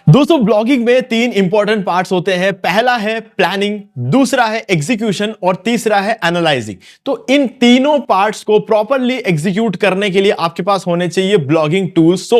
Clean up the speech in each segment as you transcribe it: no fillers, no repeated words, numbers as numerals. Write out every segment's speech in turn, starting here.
दोस्तों ब्लॉगिंग में तीन इंपॉर्टेंट पार्ट्स होते हैं। पहला है प्लानिंग, दूसरा है एग्जीक्यूशन और तीसरा है एनालाइजिंग। तो इन तीनों पार्ट्स को प्रॉपरली एग्जीक्यूट करने के लिए आपके पास होने चाहिए blogging tools.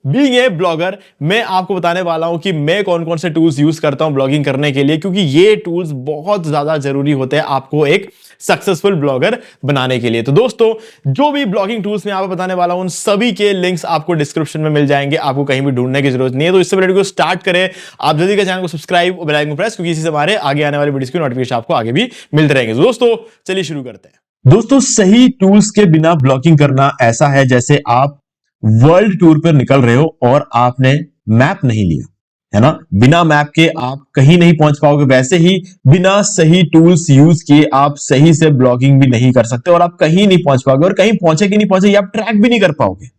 Being a blogger मैं आपको बताने वाला हूं कि मैं कौन कौन से टूल्स यूज करता हूं ब्लॉगिंग करने के लिए, क्योंकि ये टूल्स बहुत ज्यादा जरूरी होते हैं आपको एक सक्सेसफुल ब्लॉगर बनाने के लिए। तो दोस्तों जो भी ब्लॉगिंग टूल्स मैं आपको बताने वाला हूं उन सभी के लिंक्स आपको डिस्क्रिप्शन में मिल जाएंगे, आपको कहीं भी ढूंढने की जरूरत नहीं है। तो इससे वीडियो को स्टार्ट करें, आप जल्दी का चैनल को सब्सक्राइब और बेल आइकन को प्रेस, क्योंकि इसी से हमारे आगे आने वाले वीडियोस की नोटिफिकेशन आपको आगे भी मिलते रहेंगे। तो दोस्तों चलिए शुरू करते हैं। दोस्तों सही टूल्स के बिना ब्लॉगिंग करना ऐसा है जैसे आप वर्ल्ड टूर पर निकल रहे हो और आपने मैप नहीं लिया है ना। बिना मैप के आप कहीं नहीं पहुंच पाओगे। वैसे ही बिना सही टूल्स यूज किए आप सही से ब्लॉगिंग भी नहीं कर सकते और आप कहीं नहीं पहुंच पाओगे, और कहीं पहुंचे कि नहीं पहुंचे ये आप ट्रैक भी नहीं कर पाओगे।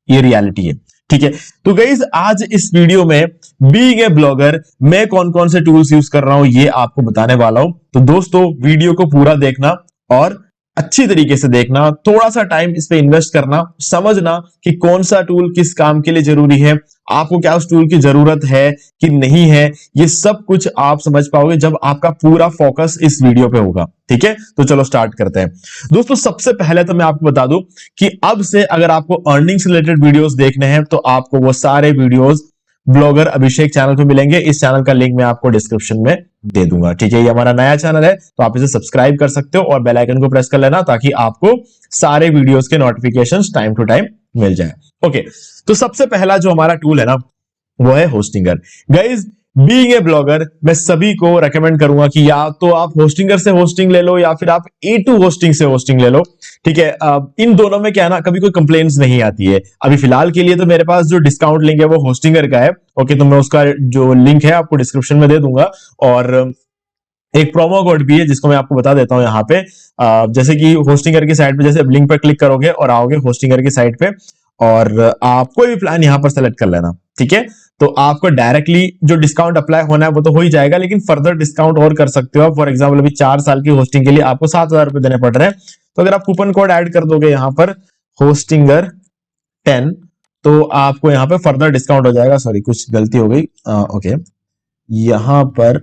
ये रियलिटी है, ठीक है। तो गाइस आज इस वीडियो में बीइंग ए ब्लॉगर मैं कौन कौन से टूल्स यूज कर रहा हूं ये आपको बताने वाला हूं। तो दोस्तों वीडियो को पूरा देखना और अच्छी तरीके से देखना, थोड़ा सा टाइम इस पे इन्वेस्ट करना, समझना कि कौन सा टूल किस काम के लिए जरूरी है, आपको क्या उस टूल की जरूरत है कि नहीं है। ये सब कुछ आप समझ पाओगे जब आपका पूरा फोकस इस वीडियो पे होगा, ठीक है। तो चलो स्टार्ट करते हैं। दोस्तों सबसे पहले तो मैं आपको बता दूं कि अब से अगर आपको अर्निंग से रिलेटेड वीडियोस देखने हैं तो आपको वो सारे वीडियोस ब्लॉगर अभिषेक चैनल पे मिलेंगे। इस चैनल का लिंक मैं आपको डिस्क्रिप्शन में दे दूंगा, ठीक है। ये हमारा नया चैनल है तो आप इसे सब्सक्राइब कर सकते हो और बेल आइकन को प्रेस कर लेना ताकि आपको सारे वीडियोस के नोटिफिकेशंस टाइम टू टाइम मिल जाए। ओके, तो सबसे पहला जो हमारा टूल है ना वो है Hostinger. Guys being a blogger मैं सभी को रेकमेंड करूंगा कि या तो आप होस्टिंगर से होस्टिंग ले लो या फिर आप A2 होस्टिंग से होस्टिंग ले लो, ठीक है। इन दोनों में क्या है ना, कभी कोई कंप्लेंट्स नहीं आती है। अभी फिलहाल के लिए तो मेरे पास जो डिस्काउंट लिंक है वो होस्टिंगर का है, ओके। तो मैं उसका जो लिंक है आपको डिस्क्रिप्शन में दे दूंगा, और एक प्रोमो कोड भी है जिसको मैं आपको बता देता हूं यहाँ पे। जैसे कि होस्टिंगर की साइट पे जैसे लिंक पर क्लिक करोगे और आओगे होस्टिंगर की साइट पे, और आप कोई भी प्लान यहाँ पर सेलेक्ट कर लेना, ठीक है। तो आपको डायरेक्टली जो डिस्काउंट अप्लाई होना है वो तो हो ही जाएगा, लेकिन फर्दर डिस्काउंट और कर सकते हो। फॉर एग्जांपल अभी 4 साल की होस्टिंग के लिए आपको 7,000 रुपए देने पड़ रहे हैं। तो अगर आप कूपन कोड ऐड कर दोगे यहाँ पर होस्टिंगर 10 तो आपको यहाँ पे फर्दर डिस्काउंट हो जाएगा। सॉरी कुछ गलती हो गई, ओके यहाँ पर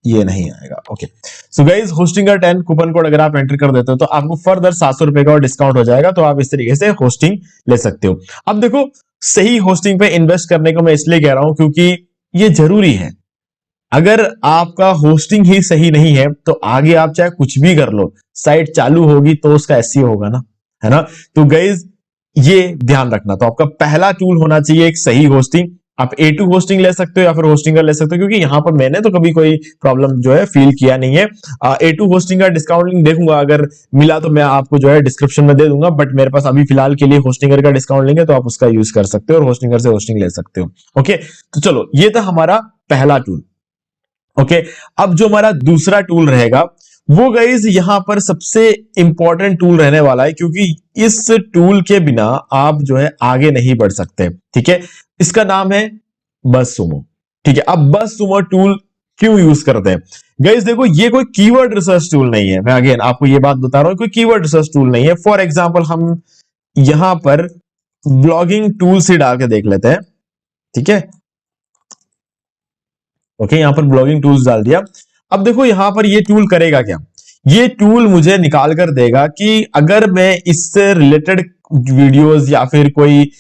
ये नहीं आएगा, okay. So guys Hostinger 10 coupon code अगर आप एंटर कर देते हो तो आपको फर्दर 700 रुपए का और डिस्काउंट हो जाएगा। तो आप इस तरीके से होस्टिंग ले सकते हो। अब देखो सही होस्टिंग पे इन्वेस्ट करने को मैं इसलिए कह रहा हूं क्योंकि ये जरूरी है। अगर आपका होस्टिंग ही सही नहीं है तो आगे आप चाहे कुछ भी कर लो, साइट चालू होगी तो उसका एसईओ होगा ना, है ना। तो गाइज ये ध्यान रखना। तो आपका पहला टूल होना चाहिए एक सही होस्टिंग। आप A2 होस्टिंग ले सकते हो या फिर होस्टिंगर ले सकते हो, क्योंकि यहां पर मैंने तो कभी कोई प्रॉब्लम जो है फील किया नहीं है। A2 होस्टिंग का डिस्काउंट लिंक देखूंगा, अगर मिला तो मैं आपको जो है डिस्क्रिप्शन में दे दूंगा, बट मेरे पास अभी फिलहाल के लिए होस्टिंगर का डिस्काउंट लिंक है तो आप उसका यूज कर सकते हो और होस्टिंगर से होस्टिंग ले सकते हो, ओके। तो चलो ये था हमारा पहला टूल, ओके। अब जो हमारा दूसरा टूल रहेगा वो गाइज यहां पर सबसे इंपॉर्टेंट टूल रहने वाला है, क्योंकि इस टूल के बिना आप जो है आगे नहीं बढ़ सकते, ठीक है। इसका नाम है बज़सुमो, ठीक है। अब बज़सुमो टूल क्यों यूज करते हैं गाइज? देखो ये कोई कीवर्ड रिसर्च टूल नहीं है। मैं अगेन आपको ये बात बता रहा हूं, कोई कीवर्ड रिसर्च टूल नहीं है। फॉर एग्जांपल हम यहां पर ब्लॉगिंग टूल से डाल के देख लेते हैं, ठीक है, ओके। यहां पर ब्लॉगिंग टूल्स डाल दिया। अब देखो यहां पर ये टूल करेगा क्या? ये टूल मुझे निकाल कर देगा कि अगर मैं इससे रिलेटेड वीडियोस या फिर कोई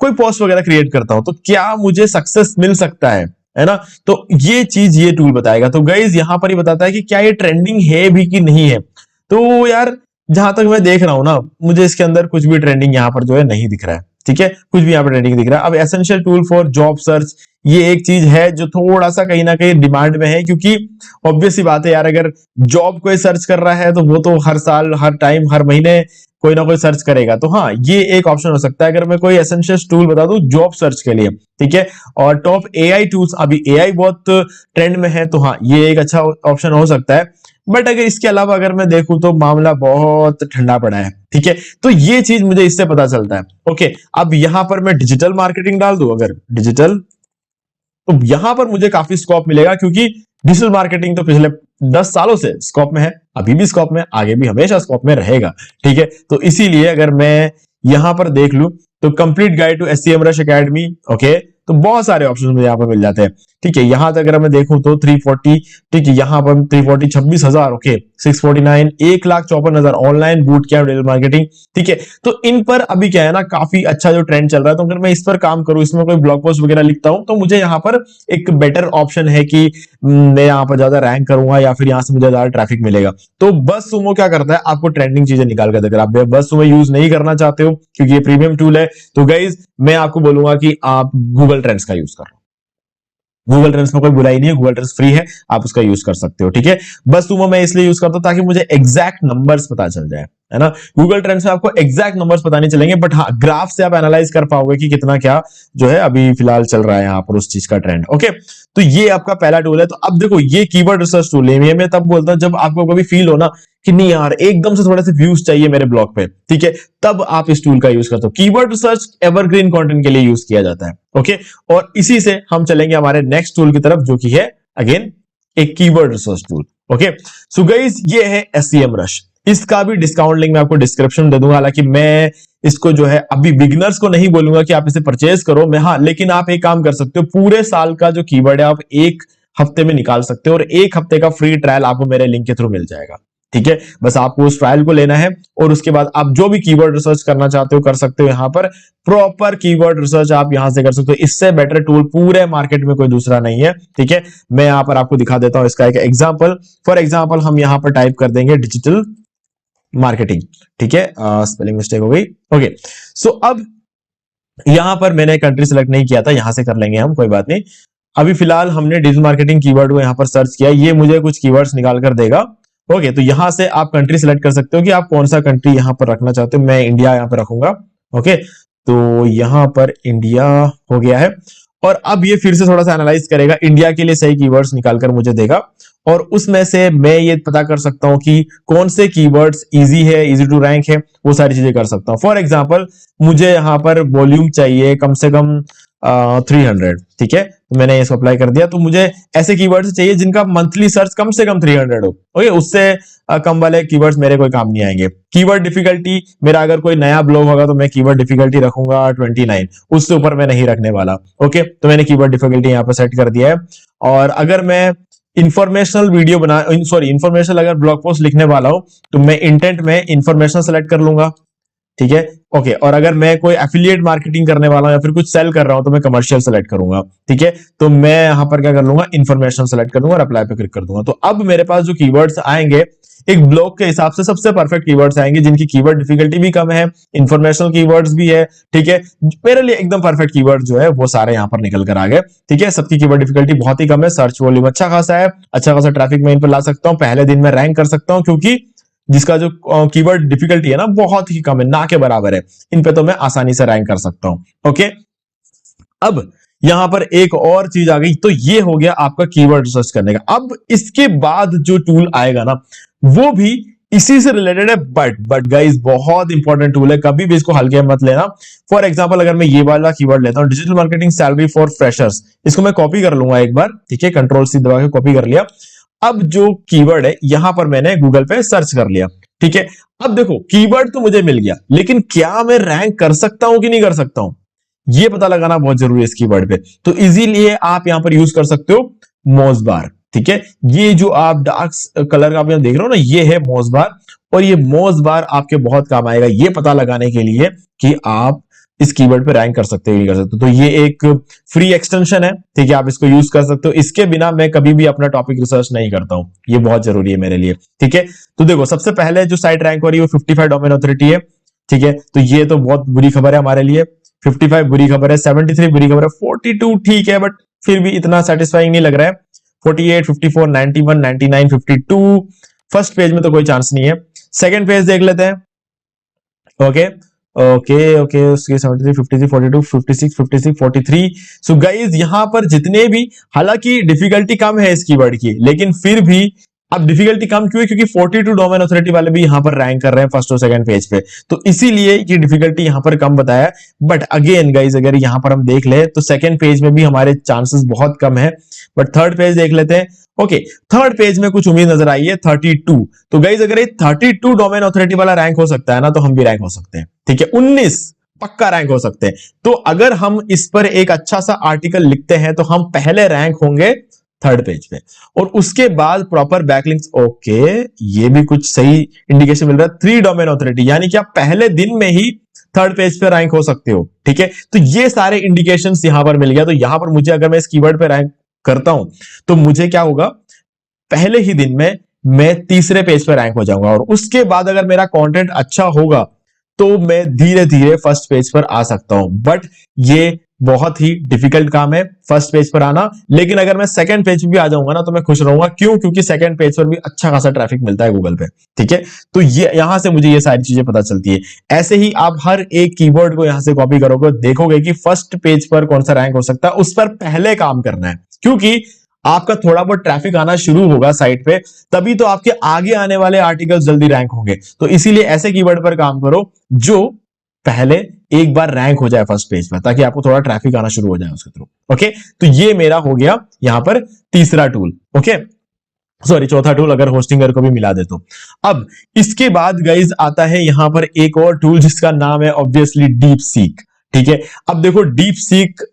पोस्ट वगैरह क्रिएट करता हूं तो क्या मुझे सक्सेस मिल सकता है ना। तो ये चीज ये टूल बताएगा। तो गाइज यहां पर ही बताता है कि क्या ये ट्रेंडिंग है भी कि नहीं है। तो यार जहां तक मैं देख रहा हूं ना, मुझे इसके अंदर कुछ भी ट्रेंडिंग यहां पर जो है नहीं दिख रहा है, ठीक है। कुछ भी यहां पर ट्रेंडिंग दिख रहा है। अब essential tool for job search ये एक चीज है जो थोड़ा सा कहीं ना कहीं डिमांड में है, क्योंकि ऑब्वियस सी बात है यार, अगर जॉब कोई सर्च कर रहा है तो वो तो हर साल हर टाइम हर महीने कोई ना कोई सर्च करेगा। तो हाँ ये एक ऑप्शन हो सकता है अगर मैं कोई एसेंशियल टूल बता दूं जॉब सर्च के लिए, ठीक है। और टॉप एआई टूल्स, अभी एआई बहुत ट्रेंड में है तो हाँ ये एक अच्छा ऑप्शन हो सकता है। बट अगर इसके अलावा अगर मैं देखूं तो मामला बहुत ठंडा पड़ा है, ठीक है। तो ये चीज मुझे इससे पता चलता है, ओके। अब यहां पर मैं डिजिटल मार्केटिंग डाल दूं, अगर डिजिटल, तो यहां पर मुझे काफी स्कोप मिलेगा, क्योंकि डिजिटल मार्केटिंग तो पिछले 10 सालों से स्कोप में है, अभी भी स्कोप में, आगे भी हमेशा स्कोप में रहेगा, ठीक है। तो इसीलिए अगर मैं यहां पर देख लूं तो complete guide to SEMrush academy, okay, तो बहुत सारे ऑप्शन मुझे यहाँ पर मिल जाते हैं। ठीक है, यहां तक अगर मैं देखूं तो 340, ठीक है, यहाँ पर 340 26,000, okay, 649 1,54,000 online boot camp digital marketing. ठीक है, तो इन पर अभी क्या है ना, काफी अच्छा जो ट्रेंड चल रहा है, तो अगर मैं इस पर काम करूं, इसमें कोई ब्लॉग पोस्ट वगैरह लिखता हूं, तो मुझे यहाँ पर एक बेटर ऑप्शन है कि मैं यहाँ पर ज्यादा रैंक करूंगा या फिर यहाँ से मुझे ज्यादा ट्रैफिक मिलेगा। तो बस सुमो क्या करता है, आपको ट्रेंडिंग चीजें निकाल कर देगा। आप बस सुमो यूज नहीं करना चाहते हो क्योंकि ये प्रीमियम टूल है, तो गाइज मैं आपको बोलूंगा कि आप गूगल ट्रेंड्स का यूज करो। गूगल ट्रेंड्स में कोई बुराई नहीं है, गूगल ट्रेंड्स फ्री है, आप उसका यूज कर सकते हो। ठीक है, बस सुमो मैं इसलिए यूज करता हूं ताकि मुझे एग्जैक्ट नंबर्स पता चल जाए, है ना। गूगल ट्रेंड्स में आपको एग्जैक्ट नंबर्स पता नहीं चलेंगे, बट हाँ, ग्राफ से आप एनालाइज कर पाओगे कि कितना क्या जो है अभी फिलहाल चल रहा है यहाँ पर उस चीज का ट्रेंड। ओके, तो ये आपका पहला टूल है। तो अब देखो, ये कीवर्ड रिसर्च टूल है, ये मैं तब बोलता हूं जब आपको कभी फील हो ना कि नहीं यार, एकदम से थोड़े से व्यूज चाहिए मेरे ब्लॉग पे, ठीक है, तब आप इस टूल का यूज करते हो। कीवर्ड रिसर्च एवरग्रीन कंटेंट के लिए यूज किया जाता है। ओके, और इसी से हम चलेंगे हमारे नेक्स्ट टूल की तरफ, जो कि है अगेन एक keyword research tool. Okay, so guys, ये है SEM रश। इसका भी डिस्काउंट लिंक मैं आपको डिस्क्रिप्शन दे दूंगा। हालांकि मैं इसको जो है अभी बिगिनर्स को नहीं बोलूंगा कि आप इसे परचेज करो, मैं, हाँ, लेकिन आप एक काम कर सकते हो, पूरे साल का जो कीवर्ड है आप एक हफ्ते में निकाल सकते हो, और एक हफ्ते का फ्री ट्रायल आपको मेरे लिंक के थ्रू मिल जाएगा। ठीक है, बस आपको उस ट्रायल को लेना है, और उसके बाद आप जो भी कीवर्ड रिसर्च करना चाहते हो कर सकते हो। यहां पर प्रॉपर कीवर्ड रिसर्च आप यहां से कर सकते हो। इससे बेटर टूल पूरे मार्केट में कोई दूसरा नहीं है। ठीक है, मैं यहां पर आपको दिखा देता हूं इसका एक एग्जांपल। फॉर एग्जांपल हम यहां पर टाइप कर देंगे डिजिटल मार्केटिंग। ठीक है, स्पेलिंग मिस्टेक हो गई। ओके, सो अब यहां पर मैंने कंट्री सेलेक्ट नहीं किया था, यहां से कर लेंगे हम, कोई बात नहीं। अभी फिलहाल हमने डिजिटल मार्केटिंग कीवर्ड को यहां पर सर्च किया, ये मुझे कुछ कीवर्ड्स निकाल कर देगा। ओके, तो यहां से आप कंट्री सेलेक्ट कर सकते हो कि आप कौन सा कंट्री यहां पर रखना चाहते हो। मैं इंडिया यहां पर रखूंगा। ओके, तो यहां पर इंडिया हो गया है, और अब ये फिर से थोड़ा सा एनालाइज करेगा, इंडिया के लिए सही कीवर्ड्स निकालकर मुझे देगा, और उसमें से मैं ये पता कर सकता हूं कि कौन से कीवर्ड्स इजी है, इजी टू रैंक है, वो सारी चीजें कर सकता हूं। फॉर एग्जांपल, मुझे यहां पर वॉल्यूम चाहिए कम से कम 300। ठीक है, तो मैंने इसको अप्लाई कर दिया। तो मुझे ऐसे कीवर्ड्स चाहिए जिनका मंथली सर्च कम से कम 300 हो। ओके, उससे कम वाले कीवर्ड्स मेरे कोई काम नहीं आएंगे। कीवर्ड डिफिकल्टी, मेरा अगर कोई नया ब्लॉग होगा तो मैं कीवर्ड डिफिकल्टी रखूंगा 29, उससे ऊपर मैं नहीं रखने वाला। ओके, तो मैंने कीवर्ड डिफिकल्टी यहाँ पर सेट कर दिया है। और अगर मैं इंफॉर्मेशनल वीडियो इंफॉर्मेशनल अगर ब्लॉग पोस्ट लिखने वाला हूं, तो मैं इंटेंट में इंफॉर्मेशनल सेलेक्ट कर लूंगा। ठीक है, ओके, और अगर मैं कोई एफिलिएट मार्केटिंग करने वाला हूं या फिर कुछ सेल कर रहा हूं, तो मैं कमर्शियल सेलेक्ट करूंगा। ठीक है, तो मैं यहां पर क्या कर लूंगा, इंफॉर्मेशन सेलेक्ट कर दूंगा और अप्लाई पे क्लिक कर दूंगा। तो अब मेरे पास जो कीवर्ड्स आएंगे, एक ब्लॉग के हिसाब से सबसे परफेक्ट कीवर्ड्स आएंगे, जिनकी कीवर्ड डिफिकल्टी भी कम है, इंफॉर्मेशनल कीवर्ड्स भी है। ठीक है, मेरे लिए एकदम परफेक्ट कीवर्ड जो है वो सारे यहां पर निकल कर आ गए। ठीक है, सबकी कीवर्ड डिफिकल्टी बहुत ही कम है, सर्च वॉल्यूम अच्छा खासा है, अच्छा खासा ट्रैफिक मैं इन पर ला सकता हूं, पहले दिन में रैंक कर सकता हूं, क्योंकि जिसका जो कीवर्ड डिफिकल्टी है ना बहुत ही कम है, ना के बराबर है, इन पे तो मैं आसानी से रैंक कर सकता हूं। ओके, अब यहां पर एक और चीज आ गई, तो ये हो गया आपका कीवर्ड रिसर्च करने का। अब इसके बाद जो टूल आएगा ना, वो भी इसी से रिलेटेड है, बट गाइस बहुत इंपॉर्टेंट टूल है, कभी भी इसको हल्के मत लेना। फॉर एग्जांपल, अगर मैं ये वाला कीवर्ड लेता हूं, digital marketing salary for freshers, इसको मैं कॉपी कर लूंगा एक बार। ठीक है, कंट्रोल-C दबा के कॉपी कर लिया। अब जो कीवर्ड है यहां पर मैंने गूगल पे सर्च कर लिया। ठीक है, अब देखो, कीवर्ड तो मुझे मिल गया, लेकिन क्या मैं रैंक कर सकता हूं कि नहीं कर सकता हूं, ये पता लगाना बहुत जरूरी है इस कीवर्ड पे। तो इजीली आप यहां पर यूज कर सकते हो मोज बार। ठीक है, ये जो आप डार्क कलर का आप देख रहे हो ना, ये है मोज बार, और ये मोज बार आपके बहुत काम आएगा ये पता लगाने के लिए कि आप इस कीवर्ड पे रैंक कर सकते हो नहीं कर सकते। तो ये एक फ्री एक्सटेंशन है। ठीक है, आप इसको यूज कर सकते हो, इसके बिना मैं कभी भी अपना टॉपिक रिसर्च नहीं करता हूं, ये बहुत जरूरी है मेरे लिए। ठीक है, तो देखो, सबसे पहले जो साइट रैंक हो रही है वो 55 डोमेन अथॉरिटी है। ठीक है, तो ये तो बहुत बुरी खबर है हमारे लिए। 55 बुरी खबर है, 73 बुरी खबर है, 42 ठीक है, बट फिर भी इतना सेटिस्फाइंग नहीं लग रहा है। 48, 54, 91, 99, 52 फर्स्ट पेज में तो कोई चांस नहीं है। सेकंड पेज देख लेते हैं। ओके ओके, उसके 73, 53, 42, 56, 56, 43। सो गाइज, यहां पर जितने भी, हालांकि डिफिकल्टी कम है इस कीवर्ड की, लेकिन फिर भी अब डिफिकल्टी कम क्यों है, क्योंकि 42 डोमेन अथॉरिटी वाले भी यहां पर रैंक कर रहे हैं फर्स्ट और सेकंड पेज पे, तो इसीलिए ये डिफिकल्टी यहां पर कम बताया। बट अगेन गाइज, अगर यहां पर हम देख ले तो सेकंड पेज में भी हमारे चांसेस बहुत कम है। बट थर्ड पेज देख लेते हैं। ओके, थर्ड पेज में कुछ उम्मीद नजर आई है, 32। तो गाइज, अगर ये 32 डोमेन अथॉरिटी वाला रैंक हो सकता है ना, तो हम भी रैंक हो सकते हैं। ठीक है, 19 पक्का रैंक हो सकते हैं। तो अगर हम इस पर एक अच्छा सा आर्टिकल लिखते हैं तो हम पहले रैंक होंगे थर्ड पेज पे, और उसके बाद प्रॉपर बैकलिंक्स। ओके, ये भी कुछ सही इंडिकेशन मिल रहा है। 3 डोमेन ऑथोरिटी, यानी कि आप पहले दिन में ही थर्ड पेज पे रैंक हो सकते हो। ठीक है, तो ये सारे इंडिकेशंस यहां पर मिल गया। तो यहां पर मुझे, अगर मैं इस कीवर्ड पे रैंक करता हूं तो मुझे क्या होगा, पहले ही दिन में मैं तीसरे पेज पर रैंक हो जाऊंगा, और उसके बाद अगर मेरा कंटेंट अच्छा होगा तो मैं धीरे धीरे फर्स्ट पेज पर आ सकता हूं। बट ये बहुत ही डिफिकल्ट काम है फर्स्ट पेज पर आना। लेकिन अगर मैं सेकंड पेज पे भी आ जाऊंगा ना तो मैं खुश रहूंगा। क्यों? क्योंकि सेकंड पेज पर भी अच्छा खासा ट्रैफिक मिलता है गूगल पे। ठीक है, तो ये यहां से मुझे ये सारी चीजें पता चलती है। ऐसे ही आप हर एक कीवर्ड को यहां से कॉपी करोगे, देखोगे कि फर्स्ट पेज पर कौन सा रैंक हो सकता है, उस पर पहले काम करना है। क्योंकि आपका थोड़ा बहुत ट्रैफिक आना शुरू होगा साइट पे, तभी तो आपके आगे आने वाले आर्टिकल्स जल्दी रैंक होंगे। तो इसीलिए ऐसे कीवर्ड पर काम करो जो पहले एक बार रैंक हो जाए फर्स्ट पेज पर, ताकि आपको थोड़ा ट्रैफिक आना शुरू हो जाए उसके थ्रू। ओके, तो ये मेरा हो गया यहां पर तीसरा टूल। ओके, सॉरी चौथा टूल, अगर होस्टिंगर को भी मिला दे तो। अब इसके बाद गाइज आता है यहां पर एक और टूल जिसका नाम है ऑब्वियसली डीप सीक। ठीक है, अब देखो डीप सीक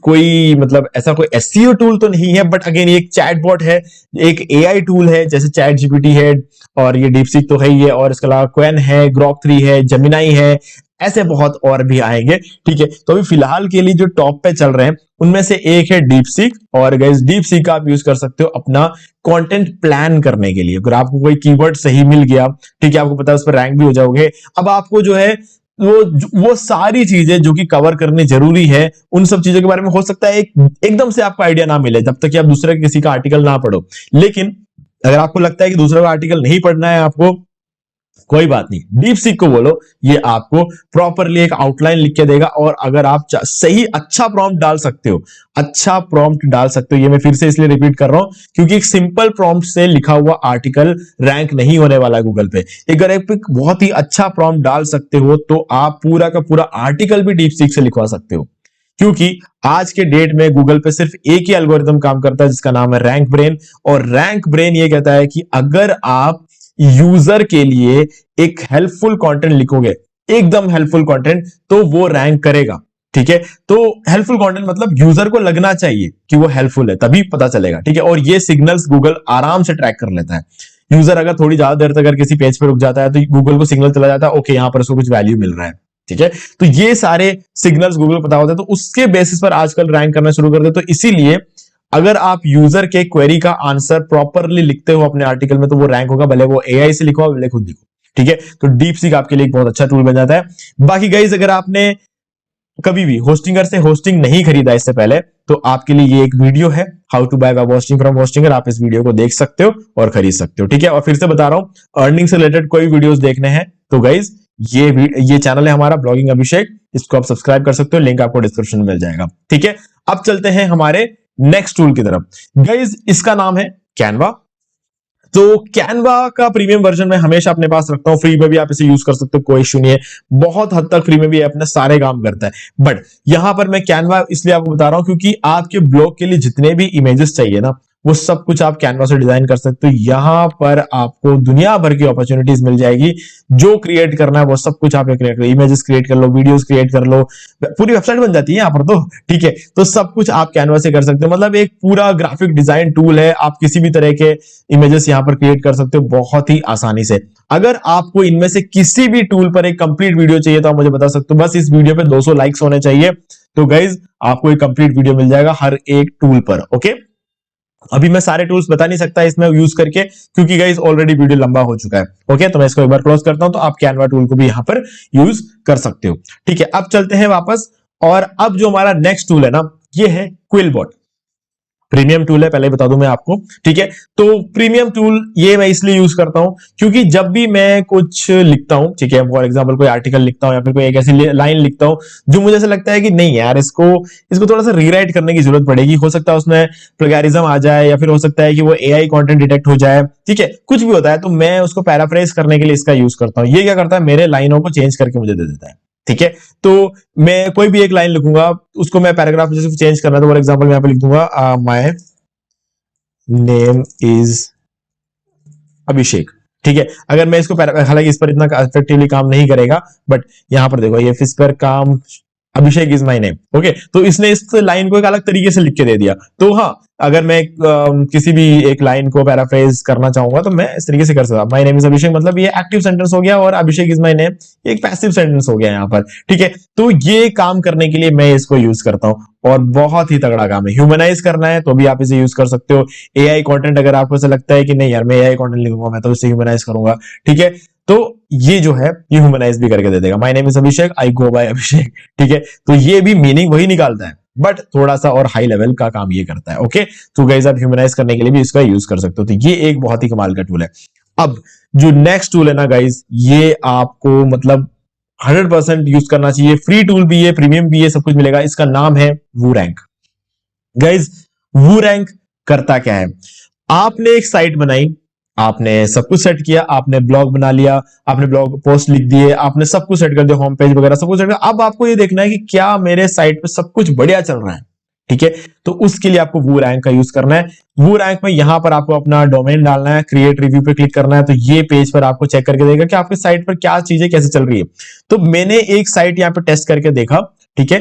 कोई मतलब ऐसा कोई एसईओ टूल तो नहीं है, बट अगेन ये एक चैटबॉट है, एक एआई टूल है, जैसे चैट जीपीटी है, और ये डीपसीक तो है ही है, और इसके अलावा क्वेन है, ग्रॉक 3 है, जेमिनाई है, ऐसे बहुत और भी आएंगे। ठीक है, तो अभी फिलहाल के लिए जो टॉप पे चल रहे हैं उनमें से एक है डीपसीक। और गाइस डीपसीक का आप यूज कर सकते हो अपना कंटेंट प्लान करने के लिए। अगर आपको कोई कीवर्ड सही मिल गया, ठीक है, आपको पता है उस पर रैंक भी हो जाओगे। अब आपको जो है वो सारी चीजें जो कि कवर करनी जरूरी है, उन सब चीजों के बारे में हो सकता है एकदम से आपको आइडिया ना मिले, जब तक कि आप दूसरे किसी का आर्टिकल ना पढ़ो। लेकिन अगर आपको लगता है कि दूसरे का आर्टिकल नहीं पढ़ना है आपको, कोई बात नहीं, डीप सीक को बोलो, ये आपको प्रॉपरली एक आउटलाइन लिख के देगा। और अगर आप सही अच्छा प्रॉम्प्ट डाल सकते हो, अच्छा प्रॉम्प्ट डाल सकते हो, ये मैं फिर से इसलिए रिपीट कर रहा हूं क्योंकि एक सिंपल प्रॉम्प्ट से लिखा हुआ आर्टिकल रैंक नहीं होने वाला है गूगल पे। अगर एक बहुत ही अच्छा प्रॉम्प्ट डाल सकते हो तो आप पूरा का पूरा आर्टिकल भी डीप सीक से लिखवा सकते हो। क्योंकि आज के डेट में गूगल पे सिर्फ एक ही एल्गोरिथम काम करता है जिसका नाम है रैंक ब्रेन। और रैंक ब्रेन ये कहता है कि अगर आप यूजर के लिए एक हेल्पफुल कंटेंट लिखोगे, एकदम हेल्पफुल कंटेंट, तो वो रैंक करेगा। ठीक है, तो हेल्पफुल कंटेंट मतलब यूजर को लगना चाहिए कि वो हेल्पफुल है, तभी पता चलेगा। ठीक है, और ये सिग्नल्स गूगल आराम से ट्रैक कर लेता है। यूजर अगर थोड़ी ज्यादा देर तक अगर किसी पेज पे रुक जाता है तो गूगल को सिग्नल चला जाता है, ओके यहां पर उसको कुछ वैल्यू मिल रहा है। ठीक है, तो ये सारे सिग्नल्स गूगल को पता होते हैं, तो उसके बेसिस पर आजकल रैंक करना शुरू कर दे। तो इसीलिए अगर आप यूजर के क्वेरी का आंसर प्रॉपरली लिखते हो अपने आर्टिकल में तो वो रैंक होगा, भले वो एआई से लिखो भले खुद लिखो। ठीक है, तो डीप सीक आपके लिए एक बहुत अच्छा टूल बन जाता है। बाकी गाइस, अगर आपने कभी भी होस्टिंगर से होस्टिंग नहीं खरीदा इससे पहले, तो आपके लिए ये एक वीडियो है, how to buy web hosting from Hostinger. आप इस वीडियो को देख सकते हो और खरीद सकते हो। ठीक है, और फिर से बता रहा हूं, अर्निंग से रिलेटेड कोई वीडियोस देखने हैं तो गाइज ये चैनल है हमारा ब्लॉगिंग अभिषेक, इसको आप सब्सक्राइब कर सकते हो, लिंक आपको डिस्क्रिप्शन में मिल जाएगा। ठीक है, अब चलते हैं हमारे नेक्स्ट टूल की तरफ। गाइज इसका नाम है कैनवा। तो कैनवा का प्रीमियम वर्जन मैं हमेशा अपने पास रखता हूं, फ्री में भी आप इसे यूज कर सकते हो, कोई इश्यू नहीं है। बहुत हद तक फ्री में भी अपने सारे काम करता है। बट यहां पर मैं कैनवा इसलिए आपको बता रहा हूं क्योंकि आपके ब्लॉग के लिए जितने भी इमेजेस चाहिए ना, वो सब कुछ आप कैनवा से डिजाइन कर सकते हो। यहां पर आपको दुनिया भर की अपॉर्चुनिटीज मिल जाएगी, जो क्रिएट करना है वो सब कुछ आप क्रिएट करो। इमेजेस क्रिएट कर लो, वीडियोस क्रिएट कर लो, पूरी वेबसाइट बन जाती है यहां पर तो। ठीक है, तो सब कुछ आप कैनवा से कर सकते हो। मतलब एक पूरा ग्राफिक डिजाइन टूल है, आप किसी भी तरह के इमेजेस यहां पर क्रिएट कर सकते हो बहुत ही आसानी से। अगर आपको इनमें से किसी भी टूल पर एक कंप्लीट वीडियो चाहिए तो आप मुझे बता सकते हो। बस इस वीडियो पे 200 लाइक्स होने चाहिए, तो गाइज आपको एक कंप्लीट वीडियो मिल जाएगा हर एक टूल पर। ओके, अभी मैं सारे टूल्स बता नहीं सकता इसमें यूज करके, क्योंकि गाइस ऑलरेडी वीडियो लंबा हो चुका है। ओके, तो मैं इसको एक बार क्लोज करता हूं, तो आप कैनवा टूल को भी यहां पर यूज कर सकते हो। ठीक है, अब चलते हैं वापस, और अब जो हमारा नेक्स्ट टूल है ना, ये है क्विलबॉट। प्रीमियम टूल है, पहले बता दूं मैं आपको। ठीक है, तो प्रीमियम टूल ये मैं इसलिए यूज करता हूं क्योंकि जब भी मैं कुछ लिखता हूं, ठीक है, फॉर एग्जांपल कोई आर्टिकल लिखता हूं या फिर कोई एक ऐसी लाइन लिखता हूं जो मुझे ऐसा लगता है कि नहीं यार, इसको थोड़ा सा रीराइट करने की जरूरत पड़ेगी, हो सकता है उसमें प्लेगैरिज्म आ जाए, या फिर हो सकता है कि वो एआई कंटेंट डिटेक्ट हो जाए। ठीक है, कुछ भी होता है, तो मैं उसको पैराफ्रेज करने के लिए इसका यूज करता हूं। ये क्या करता है, मेरे लाइनों को चेंज करके मुझे दे देता है। ठीक है, तो मैं कोई भी एक लाइन लिखूंगा, उसको मैं पैराग्राफ जैसे चेंज करना है, तो फॉर एग्जाम्पल मैं यहाँ पे लिख दूंगा माय नेम इज अभिषेक। ठीक है। अगर मैं इसको हालांकि इस पर इतना इफेक्टिवली काम नहीं करेगा, बट यहां पर देखो ये इस पर काम, अभिषेक इज माय नेम, ओके। तो इसने इस लाइन को एक अलग तरीके से लिख के दे दिया। तो हाँ, अगर मैं किसी भी एक लाइन को पैराफ्रेज करना चाहूंगा तो मैं इस तरीके से कर सकता हूं। माय नेम इज अभिषेक, मतलब ये एक्टिव सेंटेंस हो गया, और अभिषेक इज माय नेम एक पैसिव सेंटेंस हो गया यहाँ पर, ठीक है। तो ये काम करने के लिए मैं इसको यूज करता हूं, और बहुत ही तगड़ा काम है। ह्यूमनाइज करना है तो भी आप इसे यूज कर सकते हो। एआई कंटेंट, अगर आपको ऐसा लगता है कि नहीं यार मैं एआई कंटेंट लिखूंगा, मैं तो इसे ह्यूमनाइज करूंगा, ठीक है, तो ये जो है ये ह्यूमनाइज भी करके दे देगा। My name is Abhishek, I go by Abhishek, ठीक है। तो ये भी मीनिंग वही निकालता है, बट थोड़ा सा और हाई लेवल का काम ये करता है, ओके। तो गाइस आप ह्यूमनाइज करने के लिए भी इसका यूज कर सकते हो। तो ये एक बहुत ही कमाल का टूल है। अब जो नेक्स्ट टूल है ना गाइस, ये आपको मतलब 100% यूज करना चाहिए। फ्री टूल भी है, प्रीमियम भी है, सब कुछ मिलेगा। इसका नाम है WooRank। गाइस WooRank करता क्या है, आपने एक साइट बनाई, आपने सब कुछ सेट किया, आपने ब्लॉग बना लिया, आपने ब्लॉग पोस्ट लिख दिए, आपने सब कुछ सेट कर दिया, होम पेज वगैरह सब कुछ सेट कर। अब आपको ये देखना है कि क्या मेरे साइट पे सब कुछ बढ़िया चल रहा है, ठीक है। तो उसके लिए आपको WooRank का यूज करना है। WooRank में यहां पर आपको अपना डोमेन डालना है, क्रिएट रिव्यू पे क्लिक करना है, तो ये पेज पर आपको चेक करके देगा कि आपके साइट पर क्या चीजें कैसे चल रही है। तो मैंने एक साइट यहाँ पे टेस्ट करके देखा, ठीक है।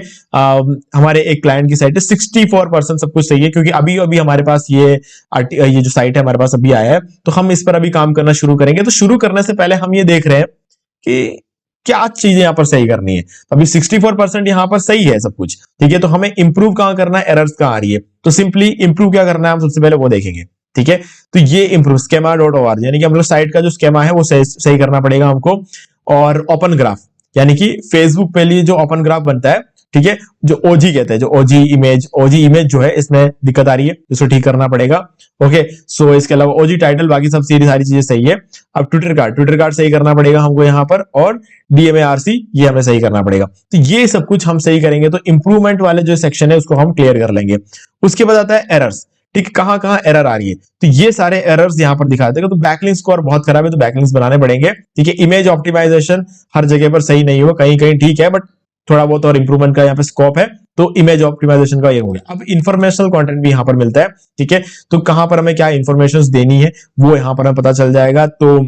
हमारे एक क्लाइंट की साइट है, 64% सब कुछ सही है, क्योंकि अभी अभी हमारे पास ये जो साइट है हमारे पास अभी आया है, तो हम इस पर अभी काम करना शुरू करेंगे। तो शुरू करने से पहले हम ये देख रहे हैं कि क्या चीजें यहां पर सही करनी है। तो अभी 64% यहां पर सही है सब कुछ, ठीक है। तो हमें इंप्रूव कहां करना है, एरर्स कहां आ रही है, तो सिंपली इंप्रूव क्या करना है हम सबसे पहले वो देखेंगे, ठीक है। तो ये इंप्रूव schema.org, यानी कि हम लोग साइट का जो स्केमा है वो सही करना पड़ेगा हमको। और ओपन ग्राफ, यानी कि फेसबुक पे लिए जो ओपन ग्राफ बनता है, ठीक है, जो ओजी कहते हैं, जो ओजी इमेज जो है इसमें दिक्कत आ रही है, इसको ठीक करना पड़ेगा, ओके। सो इसके अलावा ओजी टाइटल, बाकी सब सारी चीजें सही है। अब ट्विटर कार्ड सही करना पड़ेगा हमको यहाँ पर, और DMARC ये हमें सही करना पड़ेगा। तो ये सब कुछ हम सही करेंगे तो इंप्रूवमेंट वाले जो सेक्शन है उसको हम क्लियर कर लेंगे। उसके बाद आता है एरर्स, ठीक, कहां कहां एरर आ रही है, तो ये सारे एरर्स यहां पर दिखा देगा। तो बैकलिंक स्कोर बहुत खराब है, तो बैकलिंक्स बनाने पड़ेंगे, ठीक है। इमेज ऑप्टिमाइजेशन हर जगह पर सही नहीं होगा, कहीं कहीं ठीक है, बट थोड़ा बहुत और इंप्रूवमेंट का यहाँ पे स्कोप है, तो इमेज ऑप्टिमाइजेशन का ये हो गया। अब इंफॉर्मेशनल कंटेंट भी यहाँ पर मिलता है, ठीक है। तो कहां पर हमें क्या इंफॉर्मेशन देनी है वो यहाँ पर हमें पता चल जाएगा। तो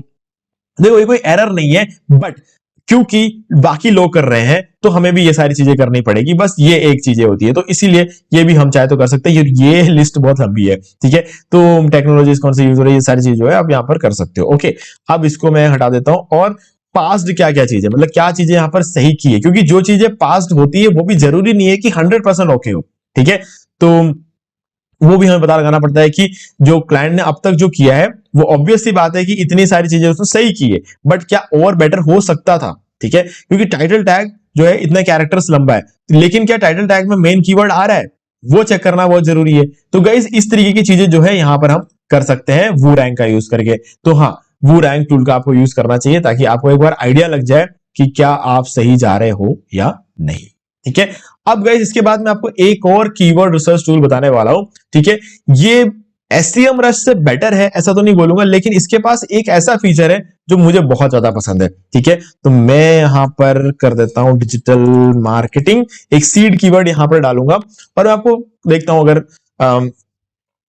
देखो ये कोई एरर नहीं है, बट क्योंकि बाकी लोग कर रहे हैं तो हमें भी ये सारी चीजें करनी पड़ेगी, बस ये एक चीजें होती है। तो इसीलिए ये भी हम चाहे तो कर सकते हैं। ये लिस्ट बहुत लंबी है, ठीक है। तो टेक्नोलॉजीज कौन सी यूज हो रही है, ये सारी चीज जो है आप यहाँ पर कर सकते हो, ओके। अब इसको मैं हटा देता हूं, और पास्ट क्या क्या चीजें, मतलब क्या चीजें यहाँ पर सही की है, क्योंकि जो चीजें पास्ट होती है वो भी जरूरी नहीं है कि 100% ओके हो, ठीक है। तो वो भी हमें पता लगाना पड़ता है कि जो क्लाइंट ने अब तक जो किया है वो ऑब्वियस सी बात है कि इतनी सारी चीजें उसने सही की है, बट क्या और बेटर हो सकता था, ठीक है। क्योंकि टाइटल टैग जो है इतना कैरेक्टर्स लंबा है, लेकिन क्या टाइटल टैग में मेन कीवर्ड आ रहा है, वो चेक करना बहुत जरूरी है। तो गाइस इस तरीके की चीजें जो है यहां पर हम कर सकते हैं WooRank का यूज करके। तो हाँ, WooRank टूल का आपको यूज करना चाहिए, ताकि आपको एक बार आइडिया लग जाए कि क्या आप सही जा रहे हो या नहीं, ठीक है। अब गाइस इसके बाद मैं आपको एक और कीवर्ड रिसर्च टूल बताने वाला हूं, ठीक है। ये SEMrush से बेटर है ऐसा तो नहीं बोलूंगा, लेकिन इसके पास एक ऐसा फीचर है जो मुझे बहुत ज्यादा पसंद है, ठीक है। तो मैं यहां पर कर देता हूं डिजिटल मार्केटिंग, एक सीड कीवर्ड यहां पर डालूंगा, और मैं आपको देखता हूं अगर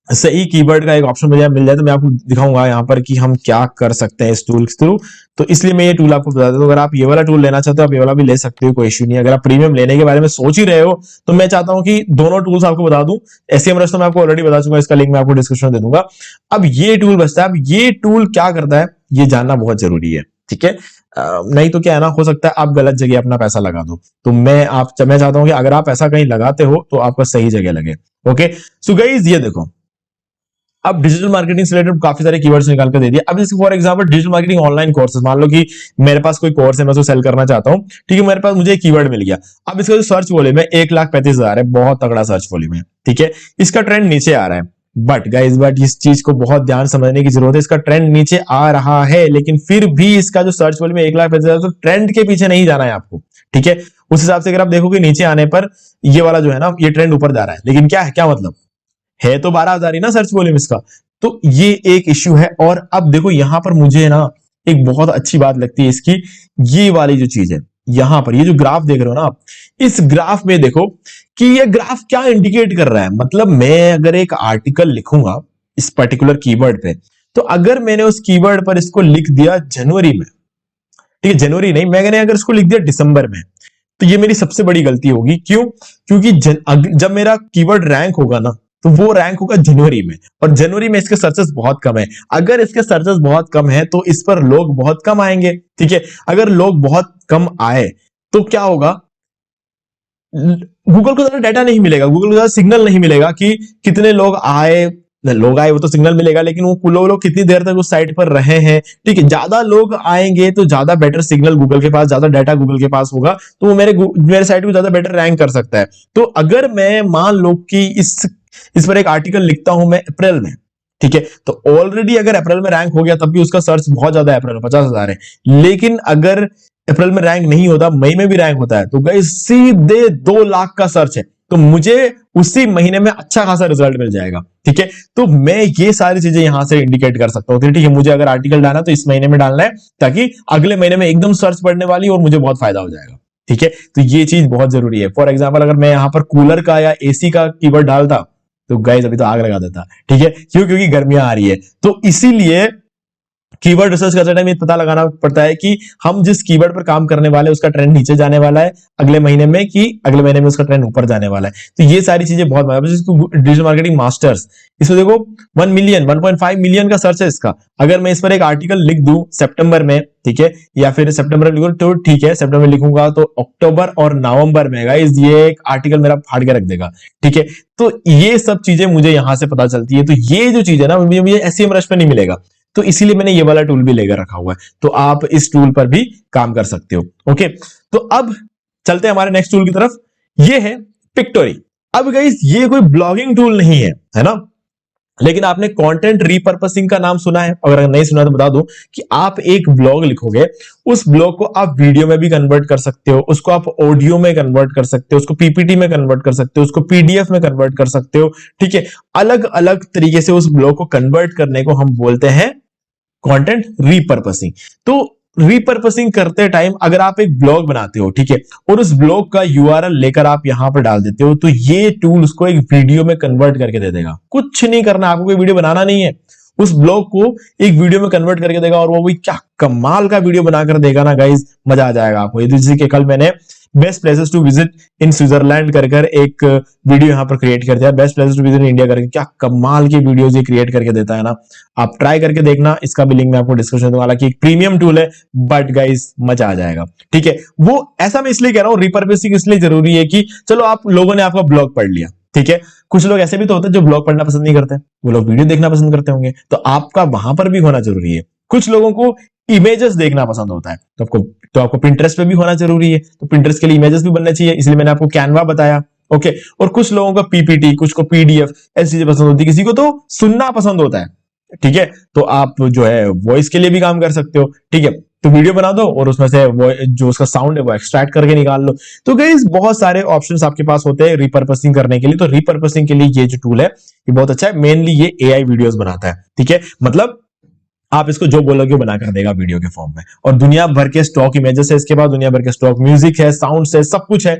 सही कीवर्ड का एक ऑप्शन मुझे मिल जाए तो मैं आपको दिखाऊंगा यहाँ पर कि हम क्या कर सकते हैं इस टूल के थ्रू। तो इसलिए मैं ये टूल आपको बता देता हूं। अगर आप ये वाला टूल लेना चाहते हो आप ये वाला भी ले सकते हो, कोई इश्यू नहीं है। अगर आप प्रीमियम लेने के बारे में सोच ही रहे हो तो मैं चाहता हूं कि दोनों टूल्स आपको बता दूं। SEMrush तो मैं आपको ऑलरेडी बता चुका, इसका लिंक मैं आपको डिस्क्रिप्शन में दे दूंगा। अब ये टूल बचता है, अब ये टूल क्या करता है ये जानना बहुत जरूरी है, ठीक है। नहीं तो क्या है ना, हो सकता है आप गलत जगह अपना पैसा लगा दो। तो मैं चाहता हूं कि अगर आप पैसा कहीं लगाते हो तो आपका सही जगह लगे, ओके। सो गाइस ये देखो, अब डिजिटल मार्केटिंग से रिलेटेड काफी सारे कीवर्ड्स निकाल कर दे दिए। अब जैसे for example digital marketing online courses, मान लो कि मेरे पास कोई कोर्स है, मैं उसको सेल करना चाहता हूं, ठीक है। मेरे पास मुझे कीवर्ड मिल गया। अब इसका जो सर्च वॉल्यूम है 1,35,000 है, बहुत तगड़ा सर्च वॉल्यूम है, ठीक है। इसका ट्रेंड नीचे आ रहा है, बट इस चीज को बहुत ध्यान समझने की जरूरत है। इसका ट्रेंड नीचे आ रहा है, लेकिन फिर भी इसका जो सर्च वॉल्यूम है 1,35,000, तो ट्रेंड के पीछे नहीं जाना है आपको, ठीक है। उस हिसाब से अगर आप देखोगे नीचे आने पर ये वाला जो है ना, ये ट्रेंड ऊपर जा रहा है, लेकिन क्या है, क्या मतलब है, तो 12,000 ही ना सर्च वॉल्यूम इसका। तो ये एक इश्यू है। और अब देखो यहां पर मुझे ना एक बहुत अच्छी बात लगती है इसकी, ये वाली जो चीज है यहां पर, ये जो ग्राफ देख रहे हो ना आप, इस ग्राफ में देखो कि ये ग्राफ क्या इंडिकेट कर रहा है। मतलब मैं अगर एक आर्टिकल लिखूंगा इस पर्टिकुलर कीवर्ड पे, तो अगर मैंने उस कीवर्ड पर इसको लिख दिया जनवरी में, ठीक है, जनवरी नहीं, मैंने अगर इसको लिख दिया दिसंबर में, तो ये मेरी सबसे बड़ी गलती होगी। क्यों? क्योंकि जब मेरा कीवर्ड रैंक होगा ना, तो वो रैंक होगा जनवरी में, और जनवरी में इसके सर्चेस बहुत कम है। अगर इसके सर्चेस बहुत कम है तो इस पर लोग बहुत कम आएंगे, ठीक है। अगर लोग बहुत कम आए तो क्या होगा, गूगल को ज्यादा डाटा नहीं मिलेगा, गूगल को ज्यादा सिग्नल नहीं मिलेगा कि कितने लोग आए। वो तो सिग्नल मिलेगा, लेकिन वो लोग कितनी देर तक उस साइट पर रहे हैं, ठीक है। ज्यादा लोग आएंगे तो ज्यादा बेटर सिग्नल गूगल के पास, ज्यादा डाटा गूगल के पास होगा, तो वो मेरे साइट को ज्यादा बेटर रैंक कर सकता है। तो अगर मैं मान लो कि इस पर एक आर्टिकल लिखता हूं मैं अप्रैल में, ठीक है, तो ऑलरेडी अगर अप्रैल में रैंक हो गया तब भी उसका सर्च बहुत ज्यादा है, अप्रैल में 50,000 है। लेकिन अगर अप्रैल में रैंक नहीं होता, मई में भी रैंक होता है, तो गाइस सीधे 2 लाख का सर्च है, तो मुझे उसी महीने में अच्छा खासा रिजल्ट मिल जाएगा, ठीक है। तो मैं ये सारी चीजें यहां से इंडिकेट कर सकता हूं, ठीक है। मुझे अगर आर्टिकल डालना तो इस महीने में डालना है, ताकि अगले महीने में एकदम सर्च बढ़ने वाली और मुझे बहुत फायदा हो जाएगा, ठीक है। तो ये चीज बहुत जरूरी है। फॉर एग्जाम्पल, अगर मैं यहां पर कूलर का या एसी का कीवर्ड डालता तो गाइस अभी तो आग लगा देता, ठीक है। क्यों? क्योंकि गर्मियां आ रही है। तो इसीलिए कीवर्ड रिसर्च करते टाइम ये पता लगाना पड़ता है कि हम जिस कीवर्ड पर काम करने वाले हैं उसका ट्रेंड नीचे जाने वाला है अगले महीने में, कि अगले महीने में उसका ट्रेंड ऊपर जाने वाला है। तो ये सारी चीजें बहुत डिजिटल मार्केटिंग मास्टर्स, इसमें देखो 1 मिलियन 1.5 मिलियन का सर्च है इसका। अगर मैं इस पर एक आर्टिकल लिख दूं सितंबर में, ठीक है, या फिर सितंबर में लिखूं तो ठीक है, सितंबर में लिखूंगा तो अक्टूबर और नवंबर में गाइस ये एक आर्टिकल मेरा फाड़ के रख देगा, ठीक है। तो ये सब चीजें मुझे यहां से पता चलती है। तो ये जो चीज है ना, मुझे एसईएम रश पे नहीं मिलेगा, तो इसीलिए मैंने ये वाला टूल भी लेकर रखा हुआ है। तो आप इस टूल पर भी काम कर सकते हो, ओके। तो अब चलते हैं हमारे नेक्स्ट टूल की तरफ, ये है पिक्टोरी। अब गाइस ये कोई ब्लॉगिंग टूल नहीं है ना, लेकिन आपने कंटेंट रीपर्पसिंग का नाम सुना है। अगर नहीं सुना तो बता दूं कि आप एक ब्लॉग लिखोगे, उस ब्लॉग को आप वीडियो में भी कन्वर्ट कर सकते हो, उसको आप ऑडियो में कन्वर्ट कर सकते हो, उसको पीपीटी में कन्वर्ट कर सकते हो, उसको पीडीएफ में कन्वर्ट कर सकते हो, ठीक है। अलग अलग तरीके से उस ब्लॉग को कन्वर्ट करने को हम बोलते हैं कंटेंट रीपर्पसिंग। तो रीपर्पसिंग करते टाइम अगर आप एक ब्लॉग बनाते हो, ठीक है, और उस ब्लॉग का यूआरएल लेकर आप यहां पर डाल देते हो, तो ये टूल उसको एक वीडियो में कन्वर्ट करके दे देगा। कुछ नहीं करना, आपको कोई वीडियो बनाना नहीं है, उस ब्लॉग को एक वीडियो में कन्वर्ट करके देगा, और वो भी क्या कमाल का वीडियो बनाकर देगा ना गाइस, मजा आ जाएगा आपको। जैसे कि कल मैंने best places to visit in Switzerland कर एक वीडियो यहां पर क्रिएट कर दिया, best places to visit in India करके। क्या कमाल की वीडियोस ये क्रिएट करके देता है ना, आप ट्राई करके देखना, इसका भी लिंक मैं आपको डिस्क्रिप्शन दूंगा। हालांकि एक प्रीमियम टूल है, बट गाइस मजा आ जाएगा, ठीक है। वो ऐसा मैं इसलिए कह रहा हूं, रीपर्पसिंग इसलिए जरूरी है कि चलो आप लोगों ने आपका ब्लॉग पढ़ लिया, ठीक है। कुछ लोग ऐसे भी तो होते हैं जो ब्लॉग पढ़ना पसंद नहीं करते, वो लोग वीडियो देखना पसंद करते होंगे, तो आपका वहां पर भी होना जरूरी है। कुछ लोगों को इमेजेस देखना पसंद होता है, तो आपको पिंटरेस्ट पे भी होना जरूरी है, तो पिंटरेस्ट के लिए इमेजेस भी बनने चाहिए, इसलिए मैंने आपको कैनवा बताया, ओके। और कुछ लोगों को पीपीटी, कुछ को पीडीएफ, ऐसी चीजें पसंद होती है, किसी को तो सुनना पसंद होता है, ठीक है। तो आप जो है वॉइस के लिए भी काम कर सकते हो, ठीक है। तो वीडियो बना दो और उसमें से वो जो उसका साउंड है वो एक्सट्रैक्ट करके निकाल लो। तो गाइस बहुत सारे ऑप्शंस आपके पास होते हैं रीपर्पसिंग करने के लिए। तो रीपर्पसिंग के लिए ये जो टूल है ये बहुत अच्छा है। मेनली ये एआई वीडियोस बनाता है, ठीक है। मतलब आप इसको जो बोलोगे बनाकर देगा वीडियो के फॉर्म में, और दुनिया भर के स्टॉक इमेजेस है इसके पास, दुनिया भर के स्टॉक म्यूजिक है, साउंड्स है, सब कुछ है।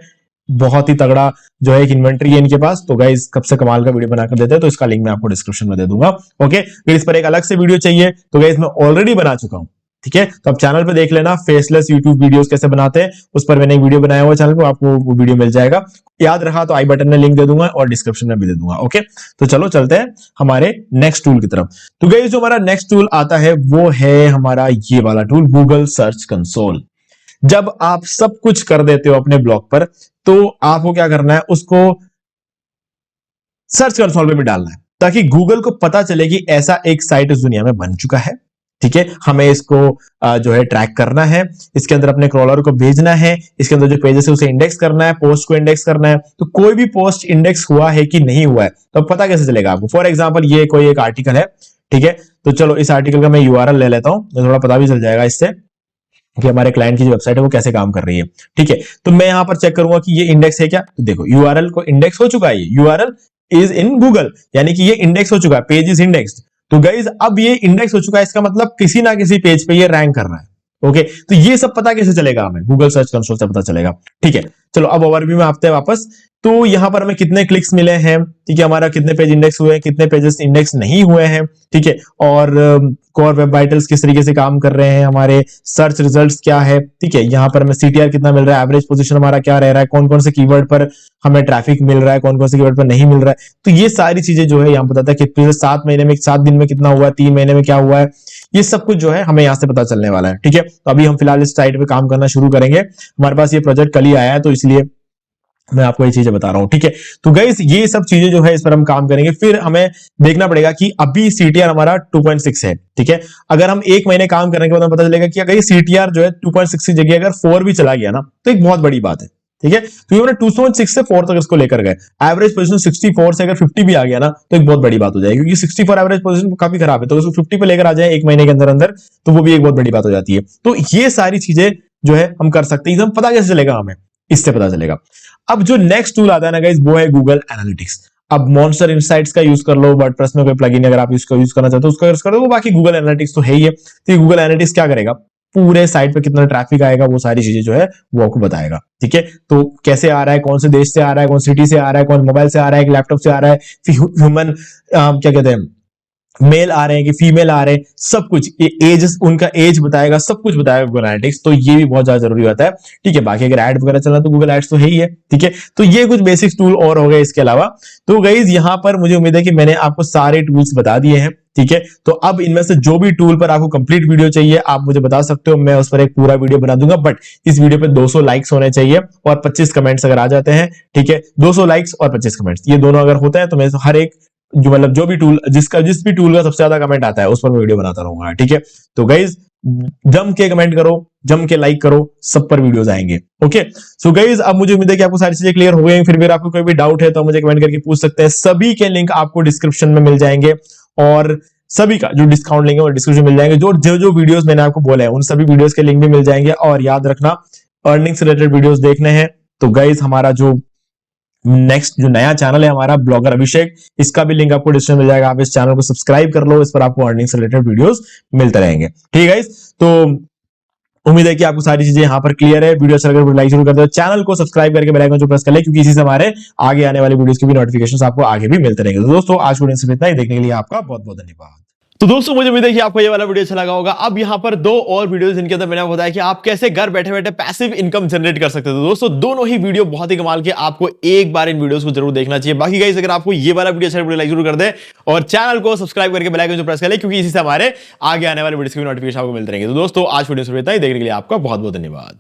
बहुत ही तगड़ा जो है एक इन्वेंटरी है इनके पास। तो गाइस कब से कमाल का वीडियो बनाकर देते हैं, तो इसका लिंक मैं आपको डिस्क्रिप्शन में दे दूंगा, ओके। फिर इस पर एक अलग से वीडियो चाहिए तो गाइस मैं ऑलरेडी बना चुका हूं, ठीक है। तो आप चैनल पे देख लेना, फेसलेस यूट्यूब वीडियोस कैसे बनाते हैं, उस पर मैंने एक वीडियो बनाया हुआ चैनल पे, आपको वो वीडियो मिल जाएगा। याद रहा तो आई बटन में लिंक दे दूंगा और डिस्क्रिप्शन में भी दे दूंगा, ओके। तो चलो चलते हैं हमारे नेक्स्ट टूल की तरफ। तो गाइस जो हमारा नेक्स्ट टूल आता है वो है हमारा ये वाला टूल, गूगल सर्च कंसोल। जब आप सब कुछ कर देते हो अपने ब्लॉग पर, तो आपको क्या करना है, उसको सर्च कंसोल में भी डालना है, ताकि गूगल को पता चले कि ऐसा एक साइट इस दुनिया में बन चुका है, ठीक है। हमें इसको जो है ट्रैक करना है, इसके अंदर अपने क्रॉलर को भेजना है, इसके अंदर जो पेजेस है उसे इंडेक्स करना है, पोस्ट को इंडेक्स करना है। तो कोई भी पोस्ट इंडेक्स हुआ है कि नहीं हुआ है तो पता कैसे चलेगा आपको। फॉर एग्जांपल ये कोई एक आर्टिकल है, ठीक है। तो चलो इस आर्टिकल का मैं यूआरएल ले लेता हूं, तो थोड़ा पता भी चल जाएगा इससे कि हमारे क्लाइंट की जो वेबसाइट है वो कैसे काम कर रही है, ठीक है। तो मैं यहां पर चेक करूंगा कि ये इंडेक्स है क्या। तो देखो यूआरएल को इंडेक्स हो चुका है, यूआरएल इज इन गूगल, यानी कि ये इंडेक्स हो चुका है, पेज इज इंडेक्स्ड। तो गाइज अब ये इंडेक्स हो चुका है, इसका मतलब किसी ना किसी पेज पे ये रैंक कर रहा है, ओके। तो ये सब पता कैसे चलेगा हमें, गूगल सर्च कंसोल से पता चलेगा, ठीक है। चलो अब ओवरव्यू में आते हैं वापस। तो यहाँ पर हमें कितने क्लिक्स मिले हैं, ठीक है, हमारा कितने पेज इंडेक्स हुए हैं, कितने पेजेस इंडेक्स नहीं हुए हैं, ठीक है, और कोर वेब वाइटल्स किस तरीके से काम कर रहे हैं, हमारे सर्च रिजल्ट्स क्या है, ठीक है, यहाँ पर हमें सीटीआर कितना मिल रहा है, एवरेज पोजीशन हमारा क्या रह रहा है, कौन कौन से कीवर्ड पर हमें ट्रैफिक मिल रहा है, कौन कौन से कीवर्ड पर नहीं मिल रहा है। तो ये सारी चीजें जो है यहाँ बताता है कि पिछले 7 महीने में 7 दिन में कितना हुआ है, 3 महीने में क्या हुआ है, ये सब कुछ जो है हमें यहाँ से पता चलने वाला है, ठीक है। तो अभी हम फिलहाल इस साइट पे काम करना शुरू करेंगे, हमारे पास ये प्रोजेक्ट कल ही आया है तो इसलिए मैं आपको ये चीजें बता रहा हूं, ठीक है। तो गाइस ये सब चीजें जो है इस पर हम काम करेंगे, फिर हमें देखना पड़ेगा कि अभी सीटीआर हमारा 2.6 है, ठीक है। अगर हम 1 महीने काम करने के बाद हमें पता चलेगा कि अगर सीटीआर जो है 2.6 की जगह अगर 4 भी चला गया ना तो एक बहुत बड़ी बात है, ठीक है। तो ये हमने 2.6 से 4 तक इसको लेकर गए, एवरेज पोजीशन 64 से अगर 50 भी आ गया ना तो एक बहुत बड़ी बात हो जाएगी, क्योंकि 64 एवरेज पोजीशन काफी खराब है, तो उसको 50 पे लेकर आ जाए 1 महीने के अंदर अंदर तो वो भी एक बहुत बड़ी बात हो जाती है। तो ये सारी चीजें जो है हम कर सकते हैं, एकदम पता कैसे चलेगा हमें, इससे पता चलेगा। अब जो नेक्स्ट टूल आता है ना गाइस वो है गूगल एनालिटिक्स। अब मॉन्स्टर इनसाइट्स का यूज कर लो, वर्डप्रेस में कोई प्लगइन अगर आप इसको यूज करना चाहते हो उसका यूज कर लो, बाकी गूगल एनालिटिक्स तो है ही है। तो गूगल एनालिटिक्स क्या करेगा, पूरे साइट पे कितना ट्रैफिक आएगा वो सारी चीजें जो है वो आपको बताएगा, ठीक है। तो कैसे आ रहा है, कौन से देश से आ रहा है, कौन सिटी से आ रहा है, कौन मोबाइल से आ रहा है, लैपटॉप से आ रहा है, ह्यूमन क्या कहते हैं, मेल आ रहे हैं कि फीमेल आ रहे हैं, सब कुछ एज, उनका एज बताएगा, सब कुछ बताएगा गूगल एनालिटिक्स। तो ये भी बहुत ज्यादा जरूरी होता है, ठीक है। बाकी अगर एड वगैरह चलना तो गूगल एड्स तो है ही है, ठीक है। तो ये कुछ बेसिक टूल और हो गए इसके अलावा। तो गाइस यहाँ पर मुझे उम्मीद है कि मैंने आपको सारे टूल्स बता दिए हैं, ठीक है। तो अब इनमें से जो भी टूल पर आपको कंप्लीट वीडियो चाहिए आप मुझे बता सकते हो, मैं उस पर एक पूरा वीडियो बना दूंगा। बट इस वीडियो पे 200 लाइक्स होने चाहिए और 25 कमेंट्स अगर आ जाते हैं, ठीक है, 200 लाइक्स और 25 कमेंट्स ये दोनों अगर होते हैं तो मैं हर एक जो मतलब जो भी टूल जिस भी टूल का सबसे ज्यादा कमेंट आता है उस पर मैं वीडियो बनाता रहूंगा, ठीक है। तो गाइज जम के कमेंट करो, जम के लाइक करो, सब पर वीडियोस आएंगे, ओके। सो गाइज अब मुझे उम्मीद है कि आपको सारी चीजें क्लियर हो गई। फिर भी आपको कोई भी डाउट है तो मुझे कमेंट करके पूछ सकते हैं, सभी के लिंक आपको डिस्क्रिप्शन में मिल जाएंगे और सभी का जो डिस्काउंट लिंक है वो डिस्क्रिप्शन मिल जाएंगे। जो वीडियोस मैंने आपको बोले हैं उन सभी वीडियोस के लिंक भी मिल जाएंगे। और याद रखना अर्निंग से रिलेटेड वीडियोस देखने हैं तो गाइज हमारा जो नेक्स्ट जो नया चैनल है हमारा ब्लॉगर अभिषेक, इसका भी लिंक आपको डिस्क्रिप्शन मिल जाएगा, आप इस चैनल को सब्सक्राइब कर लो, इस पर आपको अर्निंग से रिलेटेड वीडियोस मिलते रहेंगे, ठीक है गाइस। तो उम्मीद है कि आपको सारी चीजें यहां पर क्लियर है। वीडियो अच्छा लगे लाइक जरूर कर दो, चैनल को सब्सक्राइब करके बेल आइकन जो प्रेस कर ले, क्योंकि इसी से हमारे आगे आने वाली वीडियोस की भी नोटिफिकेशंस आपको आगे भी मिलते रहेंगे। तो दोस्तों आज वीडियो से इतना ही, देखने के लिए आपका बहुत बहुत धन्यवाद। तो दोस्तों मुझे उम्मीद है कि आपको ये वाला वीडियो अच्छा लगा होगा। अब यहाँ पर 2 और वीडियोस जिनके अंदर मैंने बताया कि आप कैसे घर बैठे बैठे पैसिव इनकम जनरेट कर सकते हो। तो दोस्तों दोनों ही वीडियो बहुत ही कमाल के, आपको एक बार इन वीडियोस को जरूर देखना चाहिए। बाकी गाइस अगर आपको ये वाला वीडियो अच्छा लगे लाइक जरूर कर दे और चैनल को सब्सक्राइब करके बेल आइकन जो प्रेस कर ले, क्योंकि इसी से हमारे आगे आने वाले वीडियोस की नोटिफिकेशन आपको मिलते रहेंगे। तो दोस्तों आज वीडियो से इतना ही, देखने के लिए आपका बहुत बहुत धन्यवाद।